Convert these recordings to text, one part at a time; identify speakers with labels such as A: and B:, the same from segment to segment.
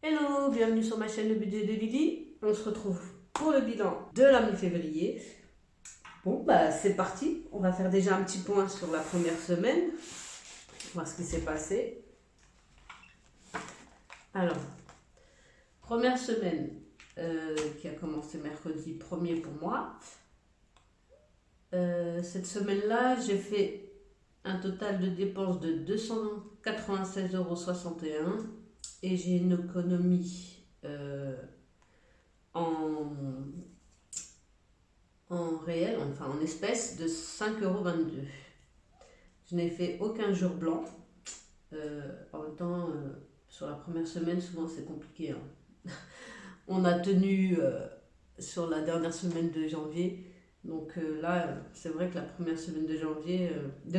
A: Hello, bienvenue sur ma chaîne Le Budget de Lily. On se retrouve pour le bilan de la mi-février. Bon, bah c'est parti. On va faire déjà un petit point sur la première semaine. Voir ce qui s'est passé. Alors, première semaine qui a commencé mercredi 1er pour moi. Cette semaine-là, j'ai fait un total de dépenses de 296,61 € et j'ai une économie en réel, enfin en espèces, de 5,22 €. Je n'ai fait aucun jour blanc. En même temps, sur la première semaine, souvent c'est compliqué, hein. On a tenu sur la dernière semaine de janvier. Donc là, c'est vrai que la première semaine de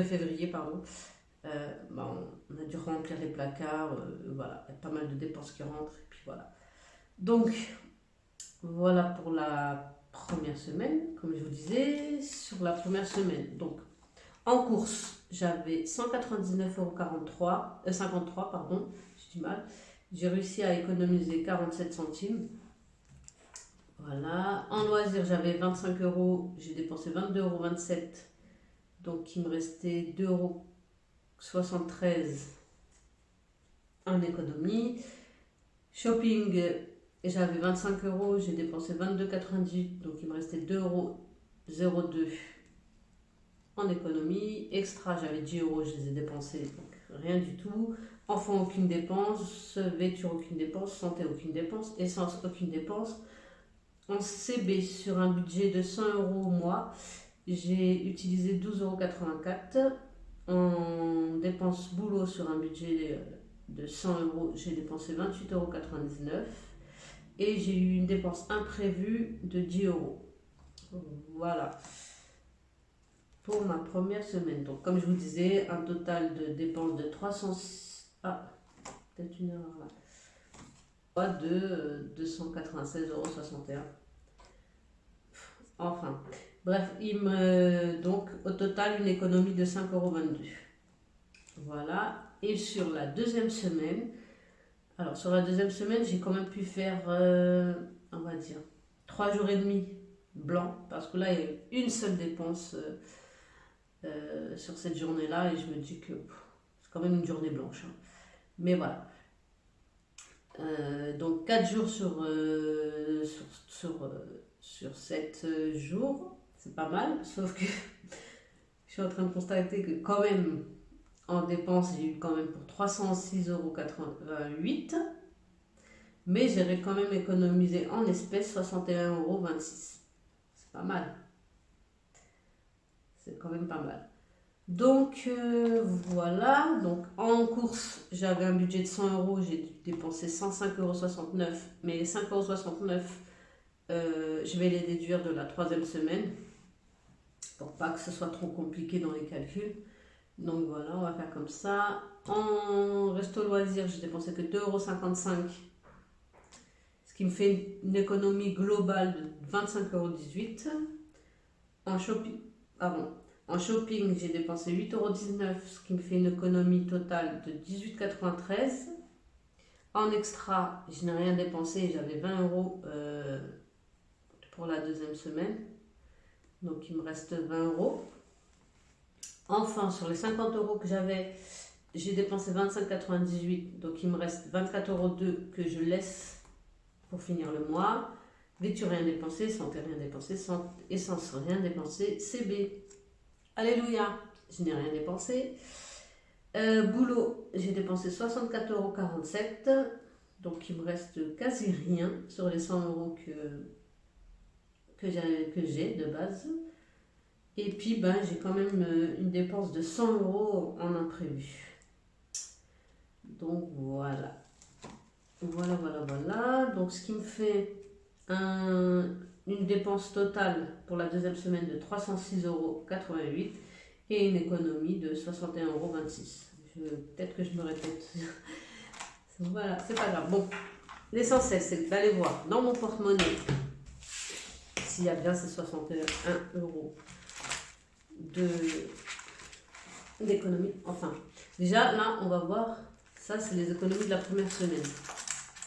A: février, pardon, on a dû remplir les placards, voilà, il y a pas mal de dépenses qui rentrent, et puis voilà. Donc, voilà pour la première semaine, comme je vous disais, sur la première semaine. Donc, en course, j'avais 199,53 €, pardon, j'ai du mal. J'ai réussi à économiser 47 centimes. Voilà. En loisirs, j'avais 25 €, j'ai dépensé 22,27 €, donc il me restait 2,73 € en économie. Shopping, j'avais 25 €, j'ai dépensé 22,98 €, donc il me restait 2,02 € en économie. Extra, j'avais 10 €, je les ai dépensés, donc rien du tout. Enfant, aucune dépense. Vêture, aucune dépense. Santé, aucune dépense. Essence, aucune dépense. En CB, sur un budget de 100 € au mois, j'ai utilisé 12,84 €. En dépenses boulot, sur un budget de 100 €, j'ai dépensé 28,99 € et j'ai eu une dépense imprévue de 10 €. Voilà pour ma première semaine. Donc, comme je vous disais, un total de dépenses de 300. Ah, peut-être une erreur là. De 296,61 €. Enfin, bref, donc au total une économie de 5,22 €. Voilà. Et sur la deuxième semaine, j'ai quand même pu faire, on va dire, 3 jours et demi blanc, parce que là, il y a eu une seule dépense sur cette journée-là, et je me dis que c'est quand même une journée blanche, hein. Mais voilà. Donc 4 jours sur 7 jours, c'est pas mal, sauf que je suis en train de constater que quand même, en dépenses, j'ai eu quand même pour 306,88 €, mais j'ai quand même économisé en espèces 61,26 €. C'est pas mal. C'est quand même pas mal. Donc voilà, donc en course, j'avais un budget de 100 €, j'ai dû dépenser 105,69 €, mais les 5,69 €, je vais les déduire de la troisième semaine pour pas que ce soit trop compliqué dans les calculs. Donc voilà, on va faire comme ça. En resto loisirs, j'ai dépensé que 2,55 €, ce qui me fait une économie globale de 25,18 €. En shopping, j'ai dépensé 8,19 €, ce qui me fait une économie totale de 18,93 €. En extra, je n'ai rien dépensé, j'avais 20 € pour la deuxième semaine. Donc il me reste 20 €. Enfin, sur les 50 € que j'avais, j'ai dépensé 25,98 €, donc il me reste 24,02 € que je laisse pour finir le mois. Vêture, rien dépensé. Santé, rien dépensé. Essence, rien dépensé. CB, alléluia, je n'ai rien dépensé. Boulot, j'ai dépensé 64,47 €, donc il me reste quasi rien sur les 100 € que j'ai de base. Et puis j'ai quand même une dépense de 100 € en imprévu. Donc voilà. Voilà. Donc ce qui me fait une dépense totale pour la deuxième semaine de 306,88 € et une économie de 61,26 €. Peut-être que je me répète. Voilà, c'est pas grave. Bon, l'essentiel, c'est d'aller voir dans mon porte-monnaie s'il y a bien ces 61 € d'économie. Enfin, déjà, là, on va voir, ça, c'est les économies de la première semaine.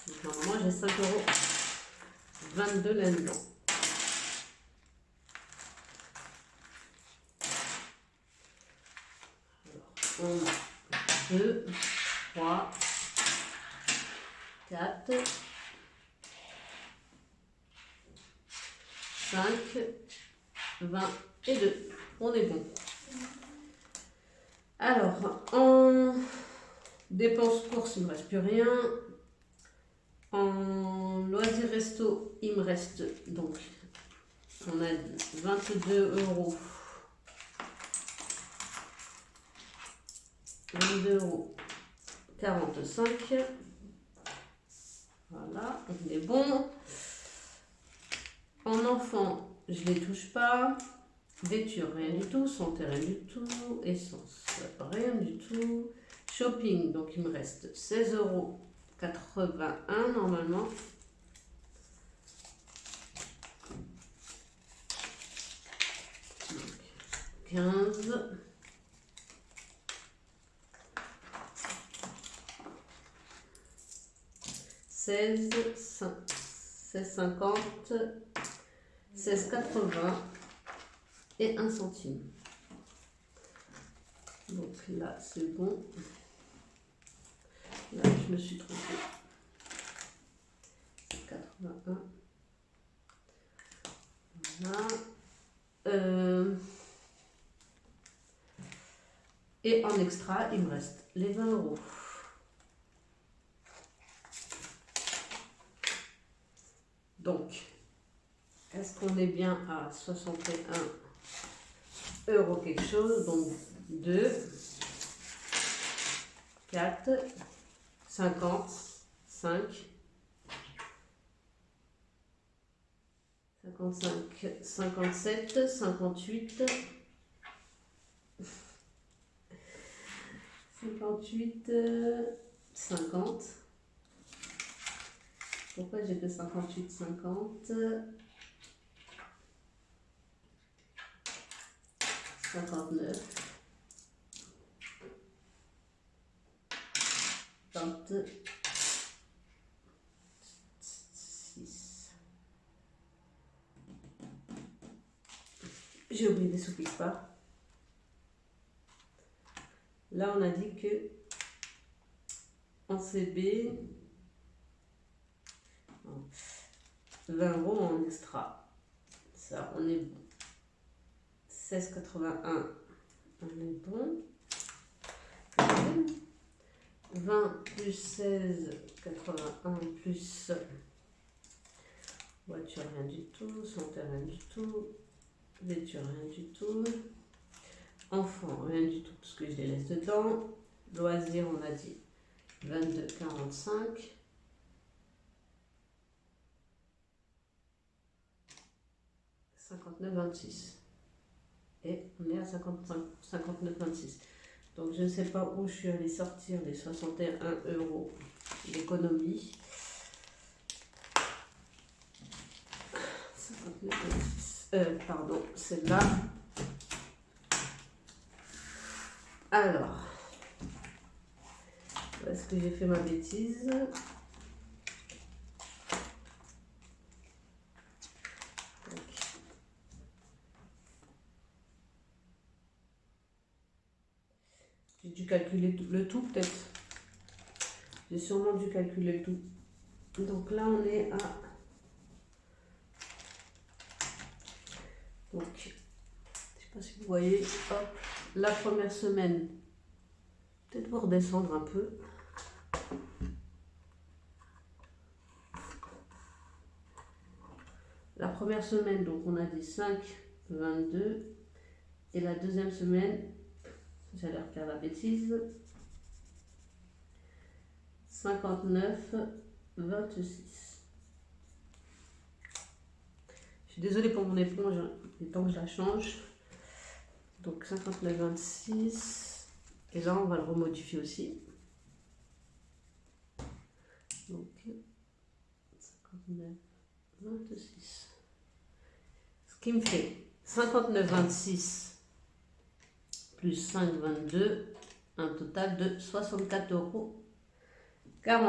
A: Donc, normalement, j'ai 5,22 € là-dedans. Alors, 1, 2, 3, 4, 5, 20 et 2. On est bon. Alors, en dépenses courses, il ne me reste plus rien. En loisirs resto, il me reste donc, on a dit 22 €. 22,45 €. Voilà, on est bon. En enfant, je ne les touche pas. Vêture, rien du tout. Santé, rien du tout. Essence, rien du tout. Shopping, donc il me reste 16,81 € normalement. Donc, 15. 16, 16,50, 16,80 et 1 centime. Donc là, c'est bon. Là, je me suis trompée. 81. Voilà. Et en extra, il me reste les 20 €. Donc, est-ce qu'on est bien à 61 € quelque chose? Donc, 2, 4, 50, 5, 55, 57, 58, 58, 50. Pourquoi j'ai fait 58, 50, 59, 26. J'ai oublié des sous pas. Là, on a dit que en CB, 20 € en extra. Ça, on est bon. 16,81, on est bon. 20 plus 16,81 plus voiture, rien du tout. Santé, rien du tout. Vêture, rien du tout. Enfant, rien du tout, parce que je les laisse dedans. Loisirs, on a dit 22,45. 59,26. Et on est à 59,26. Donc je ne sais pas où je suis allée sortir les 61 € d'économie. 59,26. Pardon, celle-là. Alors, où est-ce que j'ai fait ma bêtise? J'ai dû calculer le tout peut-être. J'ai sûrement dû calculer le tout. Donc là on est à... Donc, je ne sais pas si vous voyez, hop, la première semaine, peut-être vous redescendre un peu. La première semaine, donc on a dit 5, 22. Et la deuxième semaine, j'allais refaire la bêtise, 59, 26. Je suis désolée pour mon éponge, il est temps que je la change. Donc 59, 26. Et là, on va le remodifier aussi. Donc 59, 26. Ce qui me fait 59, 26 plus 5, 22. Un total de 64,48 €.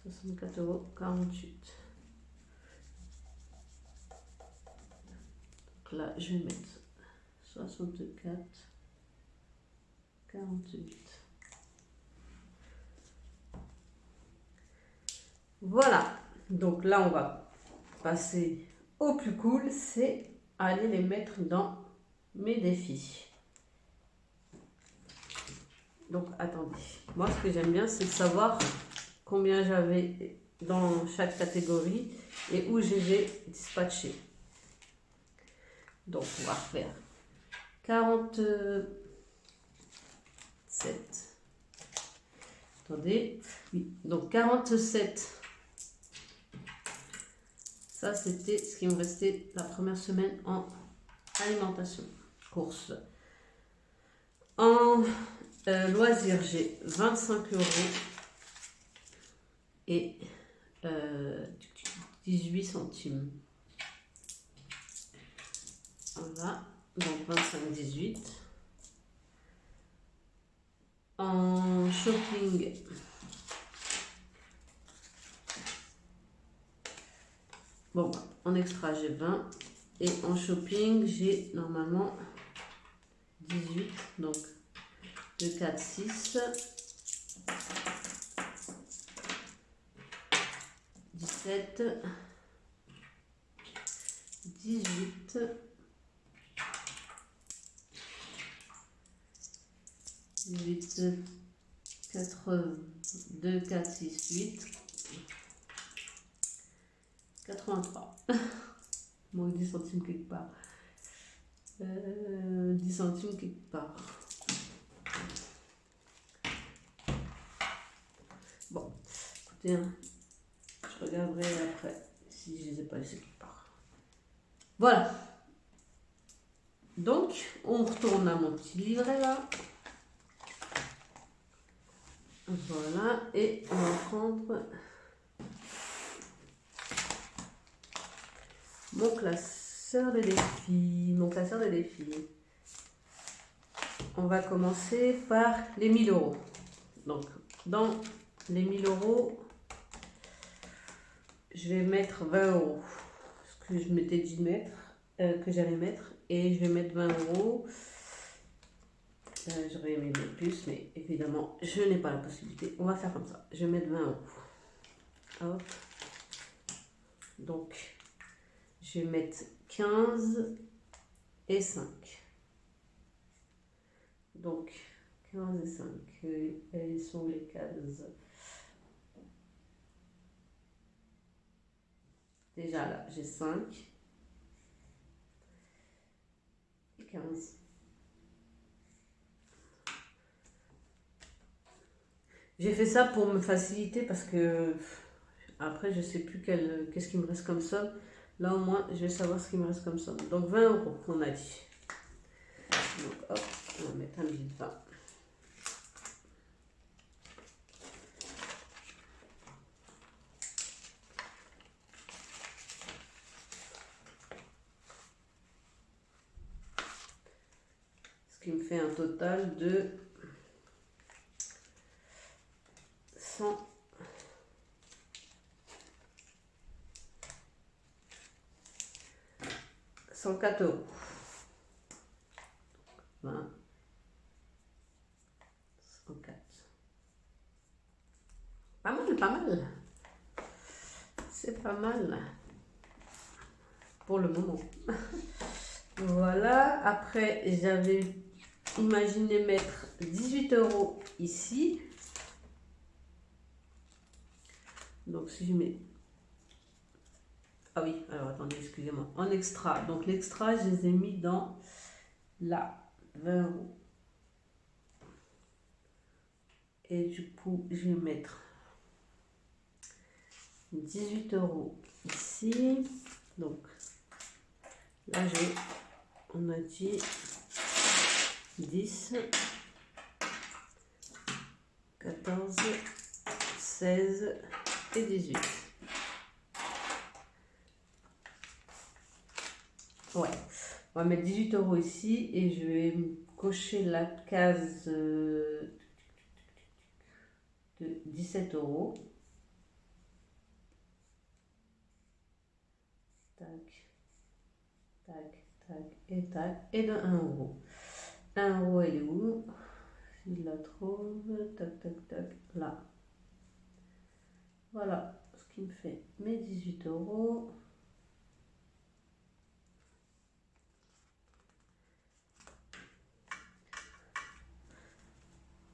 A: 64,48 €. Donc là, je vais mettre 64,48 €. Voilà. Donc là, on va passer au plus cool, c'est aller les mettre dans mes défis. Donc attendez, moi ce que j'aime bien, c'est de savoir combien j'avais dans chaque catégorie et où je les ai dispatchés. Donc on va refaire 47. Attendez, oui, donc 47. Ça, c'était ce qui me restait la première semaine en alimentation, course. En loisirs, j'ai 25 € et 18 centimes. Voilà, donc 25,18. En shopping, bon, en extra, j'ai 20. Et en shopping, j'ai normalement 18. Donc, 2, 4, 6. 17. 18. 18, 4, 2, 4, 6, 8. 83. Manque 10 centimes quelque part. 10 centimes quelque part. Bon, écoutez, hein, je regarderai après si je les ai pas laissés quelque part. Voilà. Donc, on retourne à mon petit livret là. Voilà, et on va prendre mon classeur de défis. On va commencer par les 1000 €. Donc, dans les 1000 €, je vais mettre 20 €. Ce que je m'étais dit mettre, que j'allais mettre. Et je vais mettre 20 €. J'aurais aimé mettre plus, mais évidemment, je n'ai pas la possibilité. On va faire comme ça. Je vais mettre 20 €. Hop. Donc, je vais mettre 15 et 5. Donc, 15 et 5. Elles sont les cases. Déjà là, j'ai 5 et 15. J'ai fait ça pour me faciliter parce que après, je ne sais plus qu'est-ce qui me reste comme somme. Là, au moins, je vais savoir ce qui me reste comme somme. Donc, 20 €, on a dit. Donc, hop, on va mettre un billet de 20. Ce qui me fait un total de 104 €. 20, 104. Pas mal, pas mal. C'est pas mal. Pour le moment. Voilà. Après, j'avais imaginé mettre 18 € ici. Donc, si je mets... Ah oui, alors attendez, excusez-moi. En extra. Donc, l'extra, je les ai mis dans là. 20 €. Et du coup, je vais mettre 18 € ici. Donc, là, on a dit 10, 14, 16 et 18. Ouais, on va mettre 18 € ici et je vais cocher la case de 17 €. tac, tac, tac, et de 1 euro. 1 euro, elle est où? Si je la trouve, tac, tac, tac, là. Voilà ce qui me fait mes 18 euros.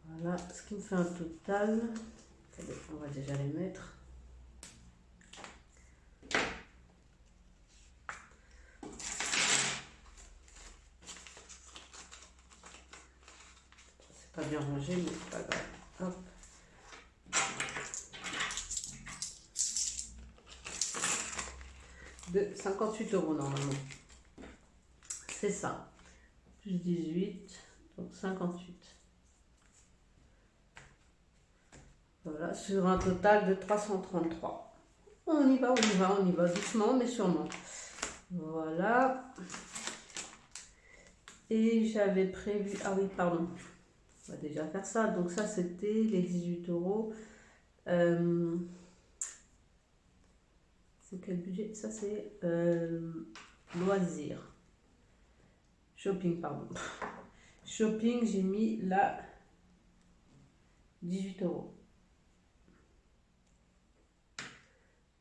A: Voilà ce qui me fait un total. On va déjà les mettre. C'est pas bien rangé, mais c'est pas grave. Hop. De 58 euros normalement. C'est ça. Plus 18, donc 58. Voilà, sur un total de 333. On y va, on y va, on y va doucement mais sûrement. Voilà. Et j'avais prévu... Ah oui, pardon. On va déjà faire ça. Donc ça, c'était les 18 euros. C'est quel budget? Ça, c'est loisirs. Shopping, pardon. Shopping, j'ai mis là 18 euros.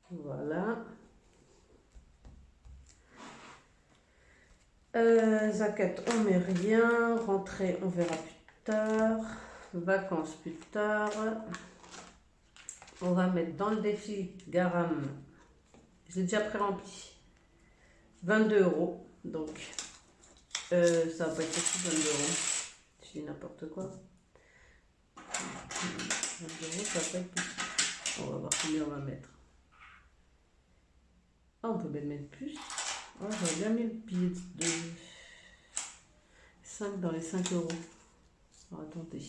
A: Voilà. Zakat, on met rien. Rentrée, on verra plus tard. Vacances, plus tard. On va mettre dans le défi Garam. Je l'ai déjà pré-rempli. 22 euros. Donc, ça va pas être possible, 22 euros. Je dis n'importe quoi. 22 euros, ça va pas être possible. On va voir combien on va mettre. Ah, on peut même mettre plus. Oh, j'aurais bien mis le billet de 5 dans les 5 euros. Alors, attendez.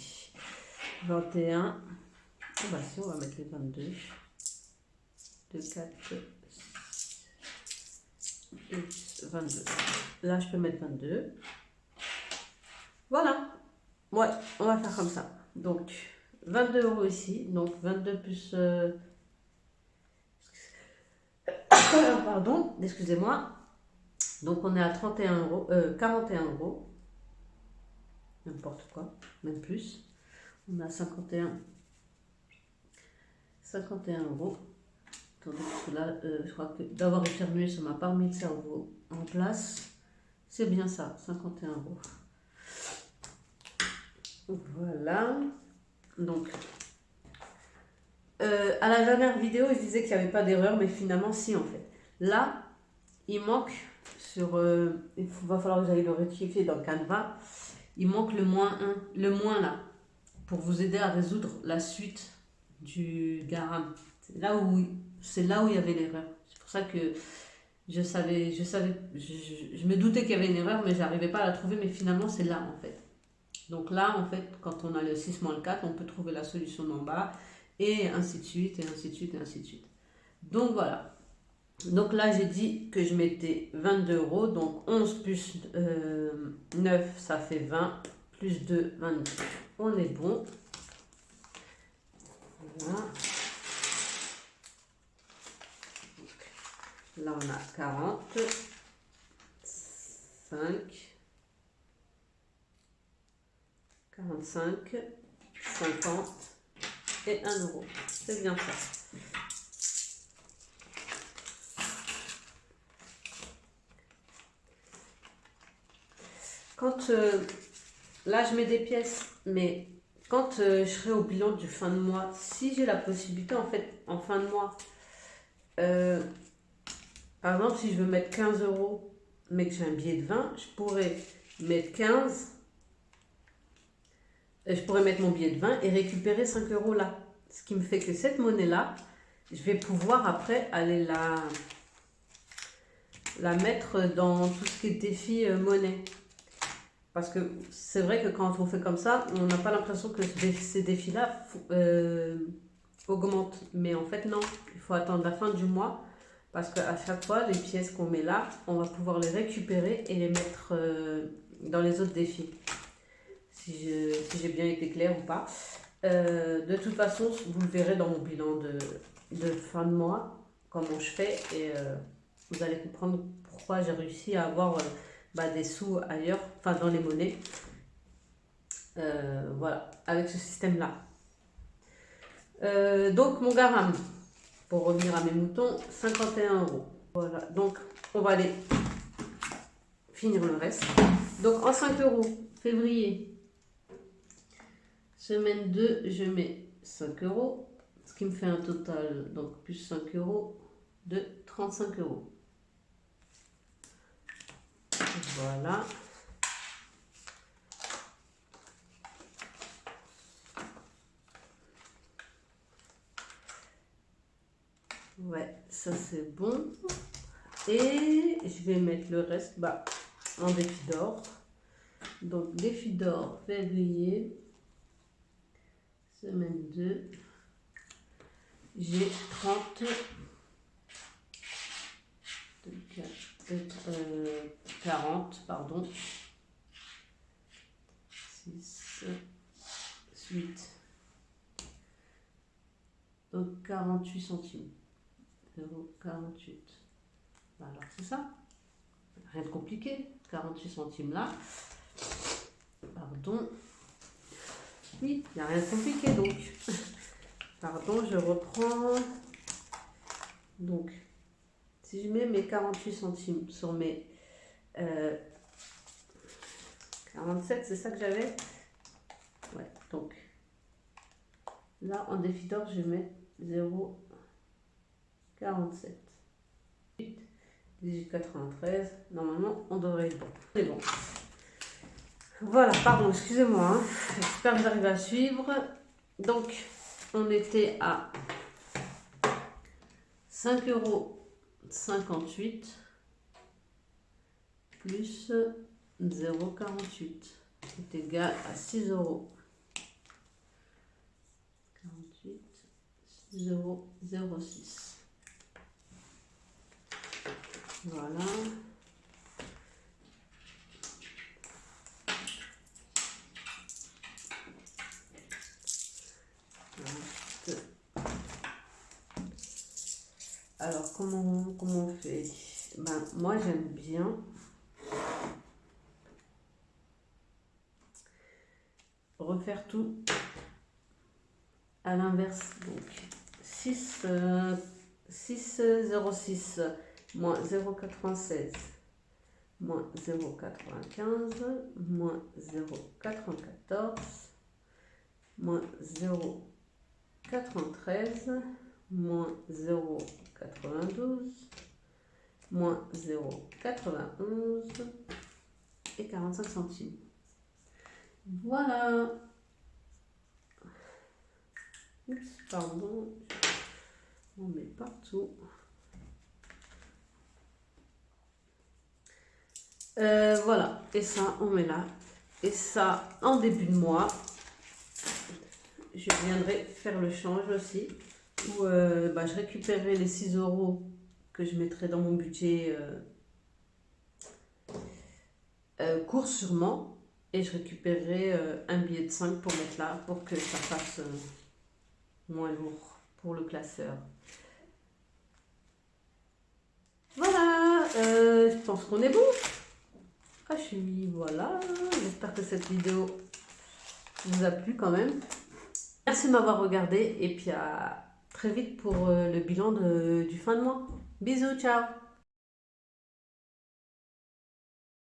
A: 21. Oh, bah si, on va mettre les 22. 2, 4, 6, 22. Là, je peux mettre 22. Voilà. Ouais, on va faire comme ça. Donc, 22 euros ici. Donc, 22 plus... pardon, excusez-moi. Donc, on est à 31 euros, 41 euros. N'importe quoi, même plus. On a 51 euros. Attendez, parce que là, je crois que d'avoir éternué, ça m'a pas remis le cerveau en place. C'est bien ça, 51 euros. Voilà. Donc, à la dernière vidéo, je disais qu'il n'y avait pas d'erreur, mais finalement, si, en fait. Là, il manque sur... il va falloir que j'aille le rectifier dans le canevas. Il manque le moins 1, le moins là, pour vous aider à résoudre la suite du garam. C'est là où il y avait l'erreur. C'est pour ça que je me doutais qu'il y avait une erreur, mais j'arrivais pas à la trouver, mais finalement c'est là en fait. Donc là en fait, quand on a le 6 moins le 4, on peut trouver la solution d'en bas, et ainsi de suite, et ainsi de suite, et ainsi de suite. Donc voilà. Donc là j'ai dit que je mettais 22 euros, donc 11 plus 9 ça fait 20, plus 2, 22. On est bon. Voilà. Là, on a 40, 5, 45, 50 et 1 euro. C'est bien ça. Quand là, je mets des pièces, mais quand je serai au bilan du fin de mois, si j'ai la possibilité, en fait, en fin de mois, par exemple, si je veux mettre 15 euros, mais que j'ai un billet de 20, je pourrais mettre 15, je pourrais mettre mon billet de 20 et récupérer 5 euros là. Ce qui me fait que cette monnaie-là, je vais pouvoir après aller la mettre dans tout ce qui est défi monnaie. Parce que c'est vrai que quand on fait comme ça, on n'a pas l'impression que ces défis-là augmentent. Mais en fait, non. Il faut attendre la fin du mois. Parce qu'à chaque fois, les pièces qu'on met là, on va pouvoir les récupérer et les mettre dans les autres défis. Si j'ai bien été claire ou pas. De toute façon, vous le verrez dans mon bilan de fin de mois, comment je fais. vous allez comprendre pourquoi j'ai réussi à avoir des sous ailleurs, enfin dans les monnaies. Voilà, avec ce système-là. Donc mon garam, pour revenir à mes moutons, 51 €. Voilà, donc on va aller finir le reste. Donc en 5 €, février, semaine 2, je mets 5 €, ce qui me fait un total, donc plus 5 € de 35 €. Voilà. Ouais, ça c'est bon. Et je vais mettre le reste en défi d'or. Donc défi d'or, février, semaine 2, j'ai 40, pardon, 6, 8, donc 48 centimes, 0,48. Alors c'est ça, rien de compliqué, 48 centimes là, pardon, oui, il n'y a rien de compliqué donc, pardon, je reprends, donc si je mets mes 48 centimes sur mes 47, c'est ça que j'avais? Ouais, donc là en défi d'or, je vais mettre 0,47. 18,93. Normalement, on devrait être bon. C'est bon. Voilà, pardon, excusez-moi. Hein. J'espère que vous arrivez à suivre. Donc, on était à 5,58 € plus 0,48 est égal à 6 €. 48, 6,06 €. Voilà. Alors, comment on fait? Moi, j'aime bien refaire tout à l'inverse. Donc, 6,06 moins 0,96 moins 0,95 moins 0,94 moins 0,93 moins 0,92 moins 0,91 et 45 centimes. Voilà. Oups, pardon. On met partout. Voilà. Et ça, on met là. Et ça, en début de mois, je viendrai faire le change aussi. Où je récupérerai les 6 € que je mettrai dans mon budget court sûrement. Et je récupérerai un billet de 5 pour mettre là, pour que ça fasse moins lourd pour le classeur. Voilà, je pense qu'on est bon. Ah, voilà, j'espère que cette vidéo vous a plu quand même. Merci de m'avoir regardé et puis à très vite pour le bilan du fin de mois. Bisous, ciao!